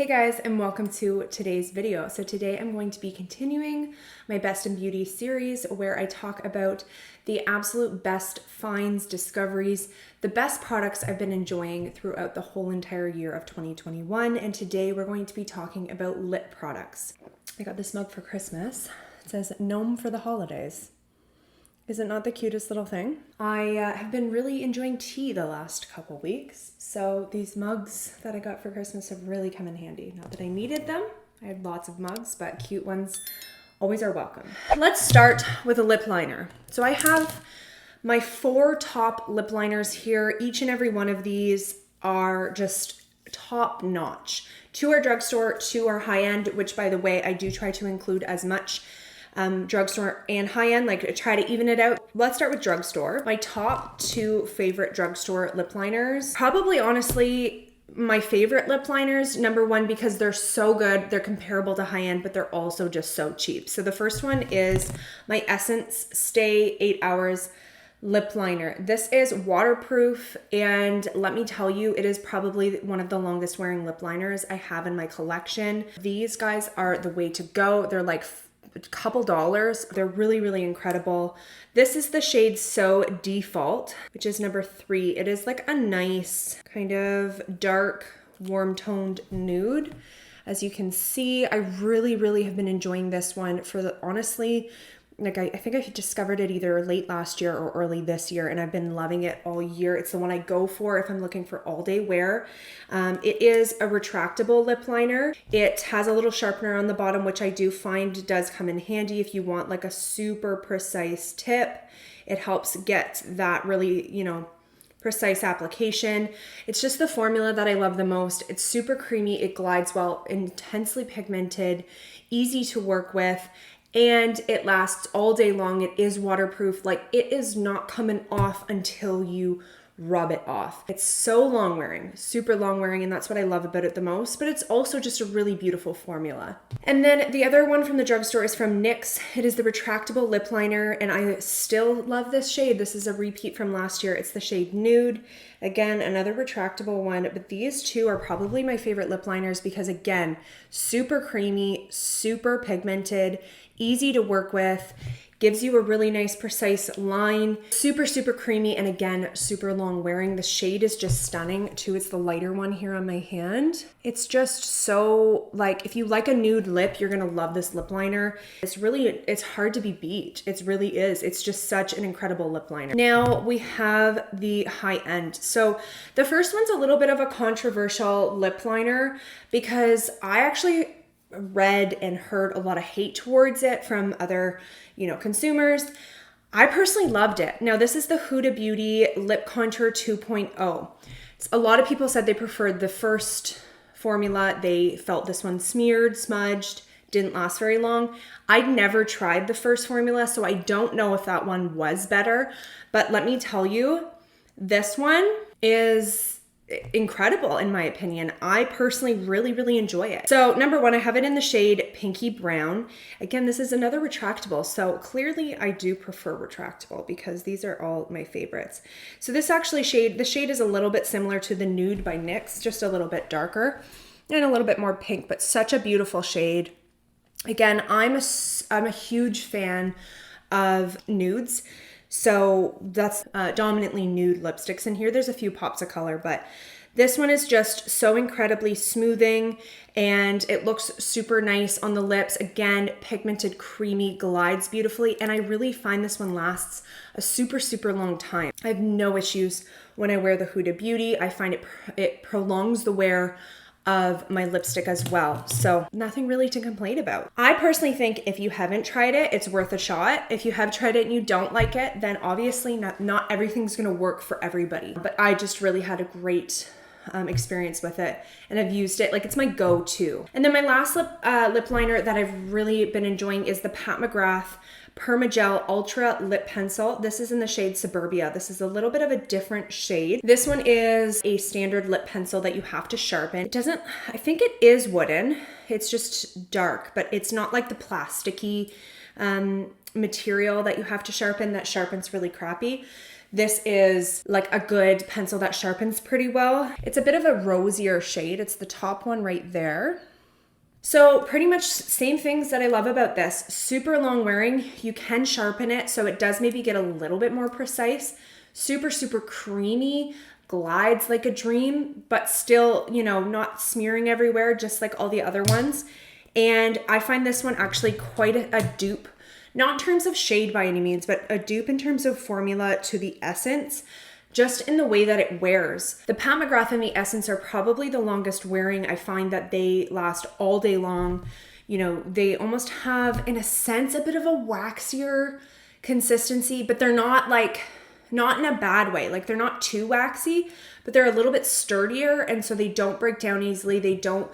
Hey guys, and welcome to today's video. So today I'm going to be continuing my Best in Beauty series where I talk about the absolute best finds, discoveries, the best products I've been enjoying throughout the whole entire year of 2021. And today we're going to be talking about lip products. I got this mug for Christmas. It says Gnome for the holidays. Is it not the cutest little thing? I have been really enjoying tea the last couple weeks, so these mugs that I got for Christmas have really come in handy. Not that I needed them. I had lots of mugs, but cute ones always are welcome. Let's start with a lip liner. So I have my 4 top lip liners here. Each and every one of these are just top notch. 2 are drugstore, 2 are high end, which by the way, I do try to include as much drugstore and high-end, like try to even it out. Let's start with drugstore. My top 2 favorite drugstore lip liners, probably honestly my favorite lip liners. Number 1, because they're so good, they're comparable to high-end, but they're also just so cheap. So the first one is my Essence Stay 8 Hours lip liner. This is waterproof, and let me tell you, it is probably one of the longest wearing lip liners I have in my collection. These guys are the way to go. They're like a couple dollars. They're really, really incredible. This is the shade So Default, which is number 3. It is like a nice kind of dark, warm toned nude. As you can see, I really, really have been enjoying this one for the, honestly, like I think I discovered it either late last year or early this year, and I've been loving it all year. It's the one I go for if I'm looking for all day wear. It is a retractable lip liner. It has a little sharpener on the bottom, which I do find does come in handy if you want like a super precise tip. It helps get that really, precise application. It's just the formula that I love the most. It's super creamy, it glides well, intensely pigmented, easy to work with, and it lasts all day long. It is waterproof. Like, it is not coming off until you rub it off. It's so long wearing, super long wearing, and that's what I love about it the most, but it's also just a really beautiful formula. And then the other one from the drugstore is from NYX. It is the retractable lip liner, and I still love this shade. This is a repeat from last year. It's the shade Nude. Again, another retractable one, but these 2 are probably my favorite lip liners because, again, super creamy, super pigmented, easy to work with, gives you a really nice precise line, super, super creamy, and again, super long wearing. The shade is just stunning too. It's the lighter one here on my hand. It's just so, like, if you like a nude lip, you're gonna love this lip liner. It's hard to be beat. It really is. It's just such an incredible lip liner. Now we have the high end. So the first one's a little bit of a controversial lip liner because I actually read and heard a lot of hate towards it from other, consumers. I personally loved it. Now, this is the Huda Beauty Lip Contour 2.0. A lot of people said they preferred the first formula. They felt this one smeared, smudged, didn't last very long. I'd never tried the first formula, so I don't know if that one was better. But let me tell you, this one is incredible in my opinion. I personally really, really enjoy it. So number 1, I have it in the shade Pinky Brown. Again, this is another retractable. So clearly I do prefer retractable because these are all my favorites. So this actually the shade is a little bit similar to the Nude by NYX, just a little bit darker and a little bit more pink, but such a beautiful shade. Again, I'm a huge fan of nudes. So that's dominantly nude lipsticks in here. There's a few pops of color, but this one is just so incredibly smoothing and it looks super nice on the lips. Again, pigmented, creamy, glides beautifully. And I really find this one lasts a super, super long time. I have no issues when I wear the Huda Beauty. I find it prolongs the wear of my lipstick as well. So nothing really to complain about. I personally think if you haven't tried it, it's worth a shot. If you have tried it and you don't like it, then obviously not everything's gonna work for everybody. But I just really had a great experience with it and I've used it, like it's my go-to. And then my last lip liner that I've really been enjoying is the Pat McGrath Permagel Ultra Lip Pencil. This is in the shade Suburbia. This is a little bit of a different shade. This one is a standard lip pencil that you have to sharpen. I think it is wooden. It's just dark, but it's not like the plasticky material that you have to sharpen that sharpens really crappy. This is like a good pencil that sharpens pretty well. It's a bit of a rosier shade. It's the top one right there. So pretty much same things that I love about this. Super long wearing. You can sharpen it so it does maybe get a little bit more precise. Super, super creamy, glides like a dream, but still, you know, not smearing everywhere, just like all the other ones. And I find this one actually quite a dupe, not in terms of shade by any means, but a dupe in terms of formula to the Essence, just in the way that it wears. The Pat McGrath and the Essence are probably the longest wearing. I find that they last all day long. You know, they almost have, in a sense, a bit of a waxier consistency, but they're not like, not in a bad way. Like they're not too waxy, but they're a little bit sturdier. And so they don't break down easily. They don't,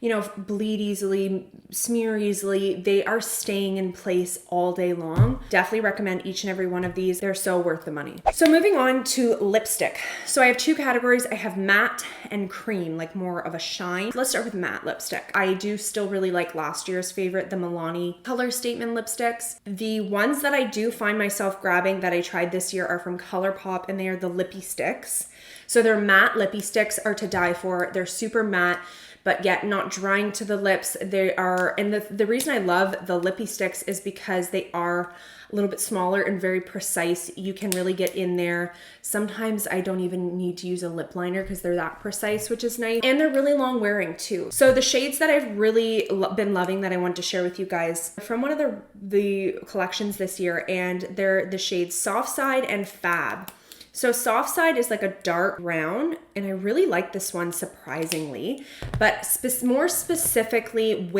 you know, bleed easily, smear easily. They are staying in place all day long. Definitely recommend each and every one of these. They're so worth the money. So moving on to lipstick. So I have two categories. I have matte and cream, like more of a shine. Let's start with matte lipstick. I do still really like last year's favorite, the Milani Color Statement lipsticks. The ones that I do find myself grabbing that I tried this year are from ColourPop, and they are the Lippy Sticks. So their matte Lippy Sticks are to die for. They're super matte, but yet not drying to the lips. They are, and the reason I love the Lippy Sticks is because they are a little bit smaller and very precise. You can really get in there. Sometimes I don't even need to use a lip liner because they're that precise, which is nice. And they're really long wearing too. So the shades that I've really been loving that I want to share with you guys from one of the collections this year, and they're the shades Soft Side and Fab. So Soft Side is like a dark brown, and I really like this one surprisingly, but more specifically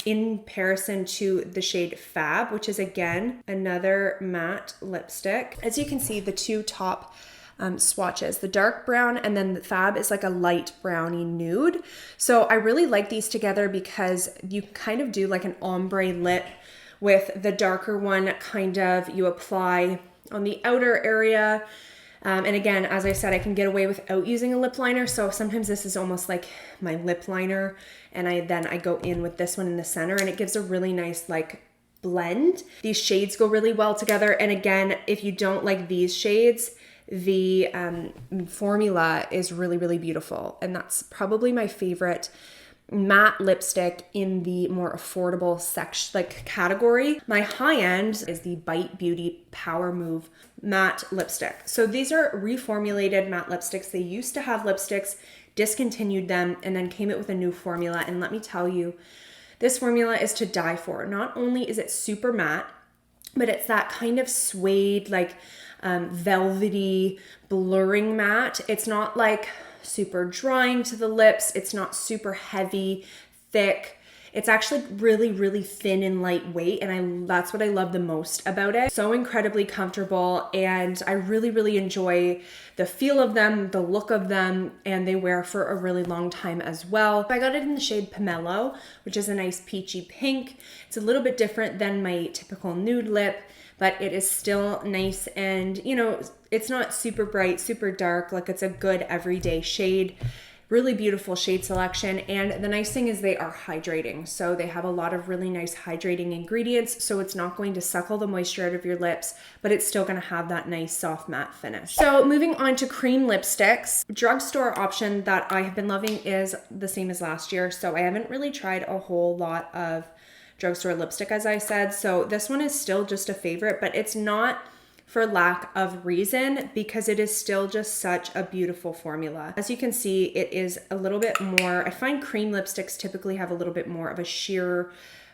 in comparison to the shade Fab, which is again another matte lipstick. As you can see, the two top swatches, the dark brown, and then the Fab is like a light browny nude. So I really like these together because you kind of do like an ombre lip with the darker one, kind of you apply on the outer area. And again, as I said, I can get away without using a lip liner. So sometimes this is almost like my lip liner. And I go in with this one in the center, and it gives a really nice like blend. These shades go really well together. And again, if you don't like these shades, the formula is really, really beautiful. And that's probably my favorite matte lipstick in the more affordable section, like category. My high end is the Bite Beauty Power Move matte lipstick. So these are reformulated matte lipsticks. They used to have lipsticks, discontinued them, and then came out with a new formula. And let me tell you, this formula is to die for. Not only is it super matte, but it's that kind of suede, like velvety, blurring matte. It's not like super drying to the lips. It's not super heavy, thick. It's actually really, really thin and lightweight, and that's what I love the most about it. So incredibly comfortable, and I really, really enjoy the feel of them, the look of them, and they wear for a really long time as well. I got it in the shade Pomelo, which is a nice peachy pink. It's a little bit different than my typical nude lip, but it is still nice, and you know, it's not super bright, super dark. Like it's a good everyday shade. Really beautiful shade selection, and the nice thing is they are hydrating. So they have a lot of really nice hydrating ingredients, so it's not going to suckle the moisture out of your lips, but it's still gonna have that nice soft matte finish. So moving on to cream lipsticks, drugstore option that I have been loving is the same as last year. So I haven't really tried a whole lot of drugstore lipstick, as I said. So this one is still just a favorite, but it's not for lack of reason, because it is still just such a beautiful formula. As you can see, it is a little bit more, I find cream lipsticks typically have a little bit more of a sheer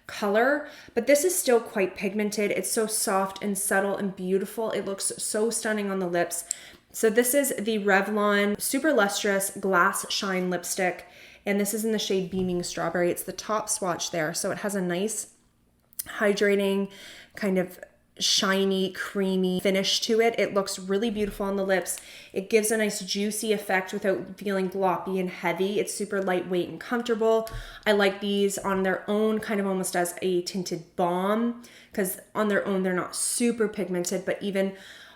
color, but this is still quite pigmented. It's so soft and subtle and beautiful. It looks so stunning on the lips. So this is the Revlon Super Lustrous Glass Shine Lipstick, and this is in the shade Beaming Strawberry. It's the top swatch there. So it has a nice hydrating kind of shiny, creamy finish to it. It looks really beautiful on the lips. It gives a nice juicy effect without feeling gloppy and heavy. It's super lightweight and comfortable. I like these on their own, kind of almost as a tinted balm, because on their own they're not super pigmented, but even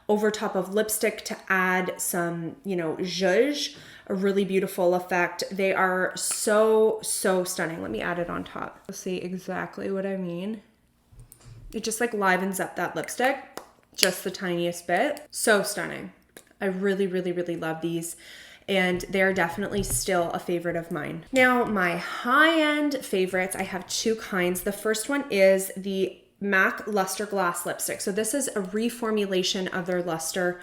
over top of lipstick to add some, you know, zhuzh, a really beautiful effect. They are so, so stunning. Let me add it on top. You'll see exactly what I mean. It just like livens up that lipstick just the tiniest bit. So stunning. I really, really, really love these. And they're definitely still a favorite of mine. Now, my high-end favorites, I have two kinds. The first one is the MAC Luster Glass lipstick. So this is a reformulation of their Luster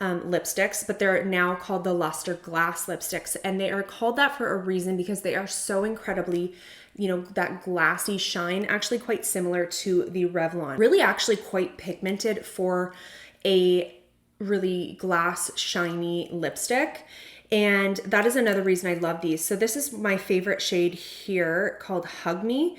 lipsticks, but they're now called the Luster Glass lipsticks. And they are called that for a reason because they are so incredibly, you know, that glassy shine, actually quite similar to the Revlon. Really actually quite pigmented for a really glass shiny lipstick. And that is another reason I love these. So this is my favorite shade here called Hug Me.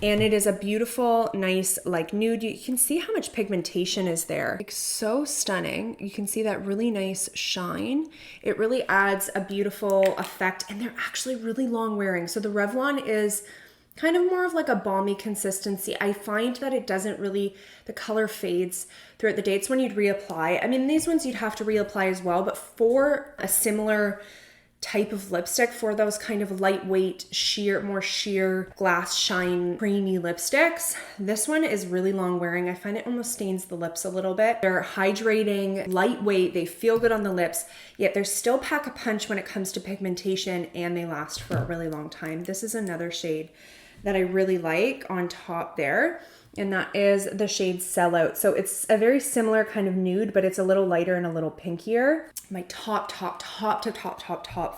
And it is a beautiful, nice, like nude. You can see how much pigmentation is there. Like so stunning. You can see that really nice shine. It really adds a beautiful effect, and they're actually really long wearing. So the Revlon is kind of more of like a balmy consistency. I find that it doesn't really, the color fades throughout the day. It's when you'd reapply. I mean, these ones you'd have to reapply as well, but for a similar type of lipstick, for those kind of lightweight, sheer, more sheer glass shine creamy lipsticks, this one is really long wearing. I find it almost stains the lips a little bit. They're hydrating, lightweight, they feel good on the lips, yet they're still pack a punch when it comes to pigmentation, and they last for a really long time. This is another shade that I really like on top there, and that is the shade Sellout. So it's a very similar kind of nude, but it's a little lighter and a little pinkier. My top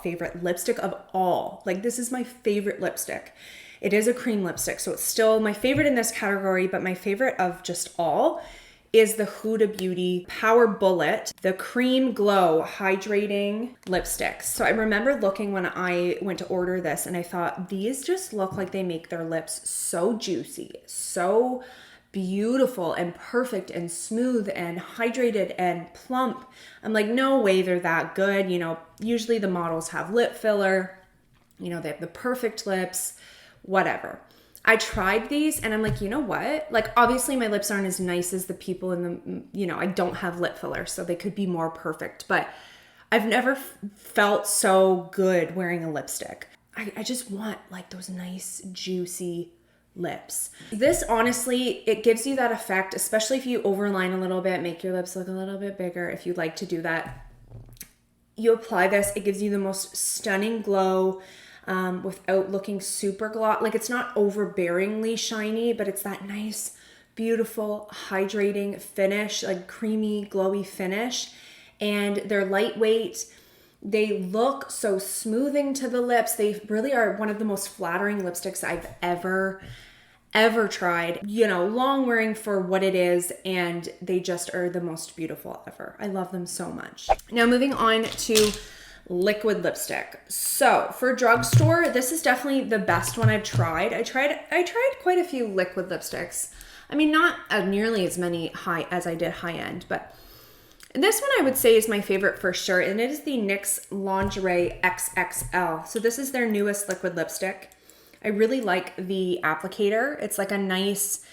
favorite lipstick of all. Like, this is my favorite lipstick. It is a cream lipstick, so it's still my favorite in this category, but my favorite of just all is the Huda Beauty Power Bullet, the Cream Glow Hydrating Lipsticks. So I remember looking when I went to order this, and I thought, these just look like they make their lips so juicy, so beautiful and perfect and smooth and hydrated and plump. I'm like, no way they're that good. You know, usually the models have lip filler, you know, they have the perfect lips, whatever. I tried these and I'm like, you know what? Like, obviously my lips aren't as nice as the people in the, you know, I don't have lip filler, so they could be more perfect, but I've never felt so good wearing a lipstick. I just want like those nice, juicy lips. This, honestly, it gives you that effect, especially if you overline a little bit, make your lips look a little bit bigger. If you like to do that, you apply this, it gives you the most stunning glow, without looking super gloss. Like, it's not overbearingly shiny, but it's that nice, beautiful, hydrating finish, like creamy, glowy finish. And they're lightweight. They look so smoothing to the lips. They really are one of the most flattering lipsticks I've ever tried. You know, long wearing for what it is, and they just are the most beautiful ever. I love them so much. Now, moving on to liquid lipstick. So for drugstore, this is definitely the best one I've tried. I tried quite a few liquid lipsticks. I mean, not nearly as many high as I did high end, but this one I would say is my favorite for sure, and it is the NYX Lingerie XXL. So this is their newest liquid lipstick. I really like the applicator. It's like a nice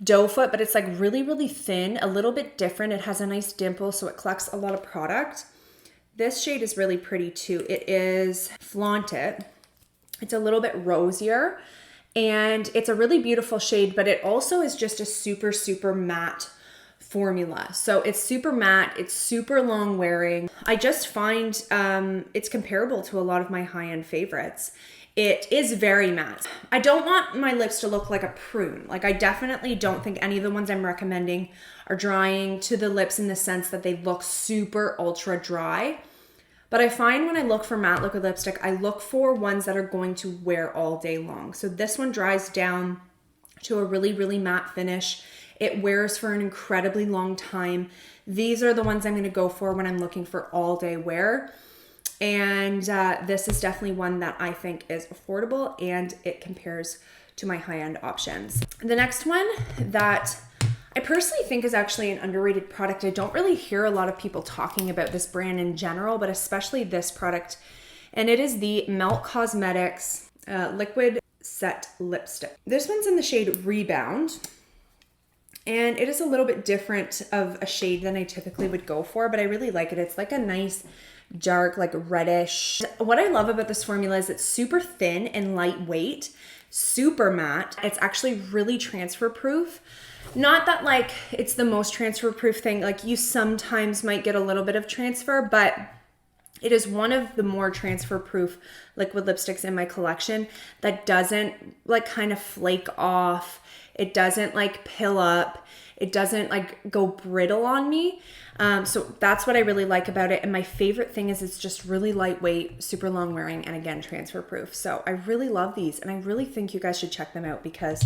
doe foot, but it's like really, really thin, a little bit different. It has a nice dimple, so it collects a lot of product. This shade is really pretty too. It is Flaunt It. It's a little bit rosier, and it's a really beautiful shade, but it also is just a super, super matte formula. So it's super matte, it's super long wearing. I just find it's comparable to a lot of my high-end favorites. It is very matte. I don't want my lips to look like a prune. Like, I definitely don't think any of the ones I'm recommending are drying to the lips in the sense that they look super ultra dry. But I find when I look for matte liquid lipstick, I look for ones that are going to wear all day long. So this one dries down to a really, really matte finish. It wears for an incredibly long time. These are the ones I'm going to go for when I'm looking for all day wear. And this is definitely one that I think is affordable, and it compares to my high-end options. The next one that I personally think is actually an underrated product. I don't really hear a lot of people talking about this brand in general, but especially this product. And it is the Melt Cosmetics Liquid Set Lipstick. This one's in the shade Rebound. And it is a little bit different of a shade than I typically would go for, but I really like it. It's like a nice dark, like reddish. What I love about this formula is it's super thin and lightweight. super matte. It's actually really transfer proof. Not that like it's the most transfer proof thing, like you sometimes might get a little bit of transfer, but it is one of the more transfer proof liquid lipsticks in my collection that doesn't like kind of flake off. It doesn't like pill up. It doesn't like go brittle on me. So that's what I really like about it. And my favorite thing is it's just really lightweight, super long wearing, and again, transfer proof. So I really love these, and I really think you guys should check them out because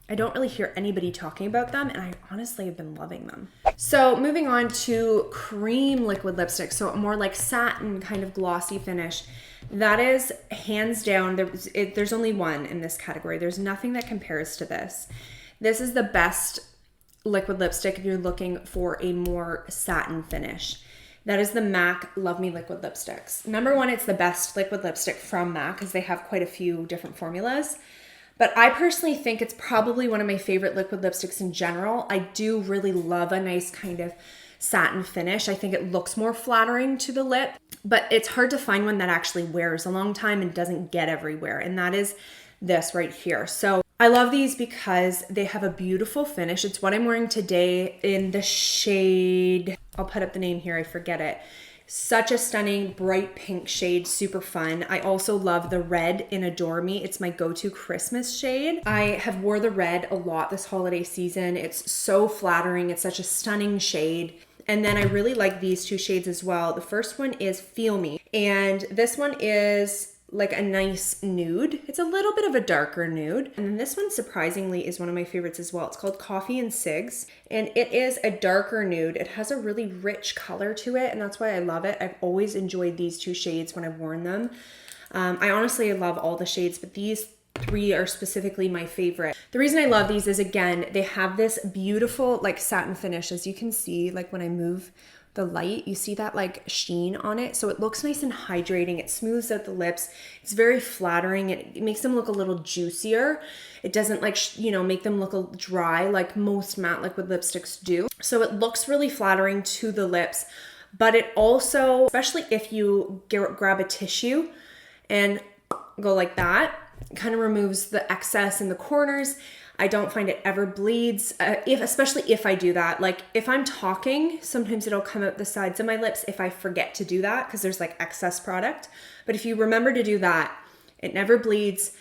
I don't really hear anybody talking about them, and I honestly have been loving them. So moving on to cream liquid lipstick, so a more like satin kind of glossy finish. That is hands down, there's only one in this category. There's nothing that compares to this. This is the best liquid lipstick if you're looking for a more satin finish. That is the MAC Love Me liquid lipsticks. Number one, it's the best liquid lipstick from MAC because they have quite a few different formulas. But I personally think it's probably one of my favorite liquid lipsticks in general. I do really love a nice kind of satin finish. I think it looks more flattering to the lip, but it's hard to find one that actually wears a long time and doesn't get everywhere. And that is this right here. So I love these because they have a beautiful finish. It's what I'm wearing today in the shade, I'll put up the name here, I forget it. Such a stunning bright pink shade, super fun. I also love the red in Adore Me. It's my go-to Christmas shade. I have wore the red a lot this holiday season. It's so flattering. It's such a stunning shade. And then I really like these two shades as well. The first one is Feel Me, and this one is like a nice nude. It's a little bit of a darker nude. And then this one surprisingly is one of my favorites as well. It's called Coffee and Cigs, and it is a darker nude. It has a really rich color to it, and that's why I love it. I've always enjoyed these two shades when I've worn them. I honestly love all the shades, but these three are specifically my favorite. The reason I love these is, again, they have this beautiful like satin finish. As you can see, like when I move the light, you see that like sheen on it. So it looks nice and hydrating. It smooths out the lips. It's very flattering. It makes them look a little juicier. It doesn't like, make them look dry like most matte liquid lipsticks do. So it looks really flattering to the lips, but it also, especially if you grab a tissue and go like that, kind of removes the excess in the corners. I don't find it ever bleeds, especially if I do that. Like if I'm talking, sometimes it'll come out the sides of my lips if I forget to do that because there's like excess product. But if you remember to do that, it never bleeds.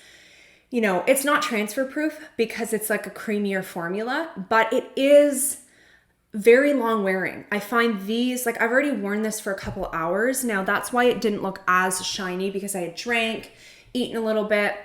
It's not transfer proof because it's like a creamier formula, but it is very long wearing. I find these, like I've already worn this for a couple hours. Now that's why it didn't look as shiny because I had drank, eaten a little bit.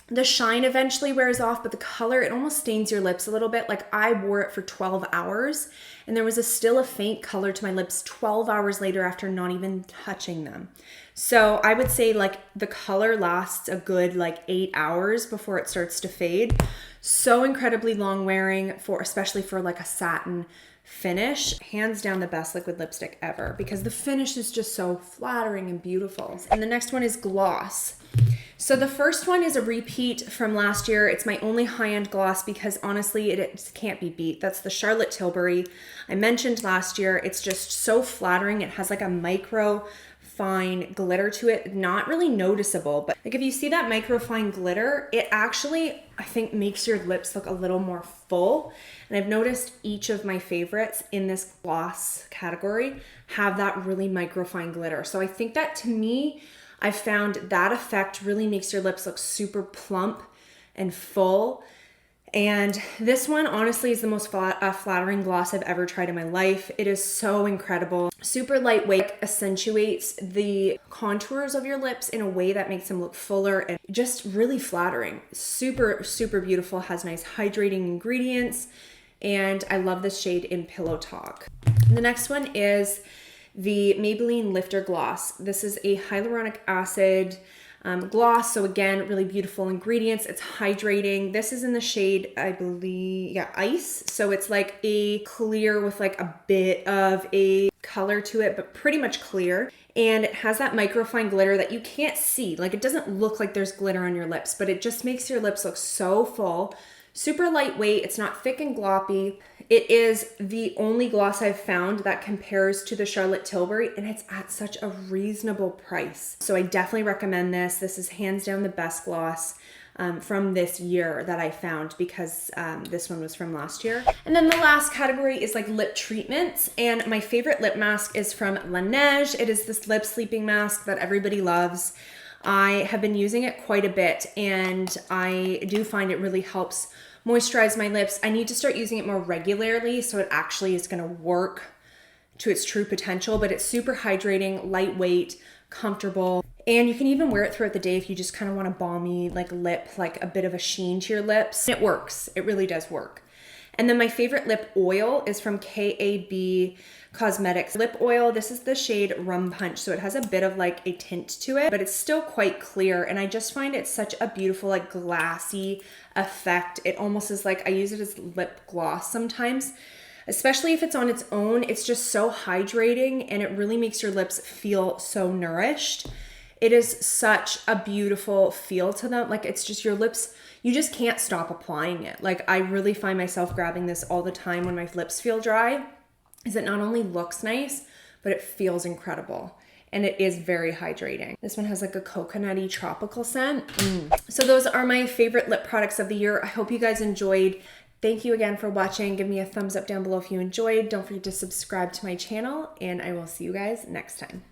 The shine eventually wears off, but the color, it almost stains your lips a little bit. Like I wore it for 12 hours and there was still a faint color to my lips 12 hours later after not even touching them. So I would say like the color lasts a good like 8 hours before it starts to fade. So incredibly long wearing especially for like a satin finish. Hands down the best liquid lipstick ever because the finish is just so flattering and beautiful. And the next one is gloss. So the first one is a repeat from last year. It's my only high-end gloss because honestly, it can't be beat. That's the Charlotte Tilbury. I mentioned last year, it's just so flattering. It has like a micro fine glitter to it, not really noticeable, but like if you see that micro fine glitter, it actually, I think, makes your lips look a little more full. And I've noticed each of my favorites in this gloss category have that really micro fine glitter. So I think that to me, I found that effect really makes your lips look super plump and full. And this one honestly is the most flattering gloss I've ever tried in my life. It is so incredible. Super lightweight, accentuates the contours of your lips in a way that makes them look fuller and just really flattering. Super, super beautiful, has nice hydrating ingredients. And I love this shade in Pillow Talk. The next one is the Maybelline Lifter Gloss. This is a hyaluronic acid gloss. So again, really beautiful ingredients. It's hydrating. This is in the shade, I believe, Ice. So it's like a clear with like a bit of a color to it, but pretty much clear. And it has that microfine glitter that you can't see. Like it doesn't look like there's glitter on your lips, but it just makes your lips look so full. Super lightweight. It's not thick and gloppy. It is the only gloss I've found that compares to the Charlotte Tilbury, and it's at such a reasonable price. So I definitely recommend this. This is hands down the best gloss. from this year that I found, because this one was from last year. And then the last category is like lip treatments, and my favorite lip mask is from Laneige. It is this lip sleeping mask that everybody loves. I have been using it quite a bit, and I do find it really helps moisturize my lips. I need to start using it more regularly so it actually is going to work to its true potential, but it's super hydrating, lightweight, comfortable, and you can even wear it throughout the day if you just kind of want a balmy like lip, like a bit of a sheen to your lips. It works. It really does work. And then my favorite lip oil is from KAB Cosmetics lip oil. This is the shade Rum Punch, so it has a bit of like a tint to it, but it's still quite clear, and I just find it such a beautiful like glassy effect. It almost is like, I use it as lip gloss sometimes, especially if it's on its own. It's just so hydrating, and it really makes your lips feel so nourished. It is such a beautiful feel to them. Like, it's just your lips, you just can't stop applying it. Like, I really find myself grabbing this all the time when my lips feel dry, is it not only looks nice, but it feels incredible. And it is very hydrating. This one has like a coconutty tropical scent. So those are my favorite lip products of the year. I hope you guys enjoyed. Thank you again for watching. Give me a thumbs up down below if you enjoyed. Don't forget to subscribe to my channel, and I will see you guys next time.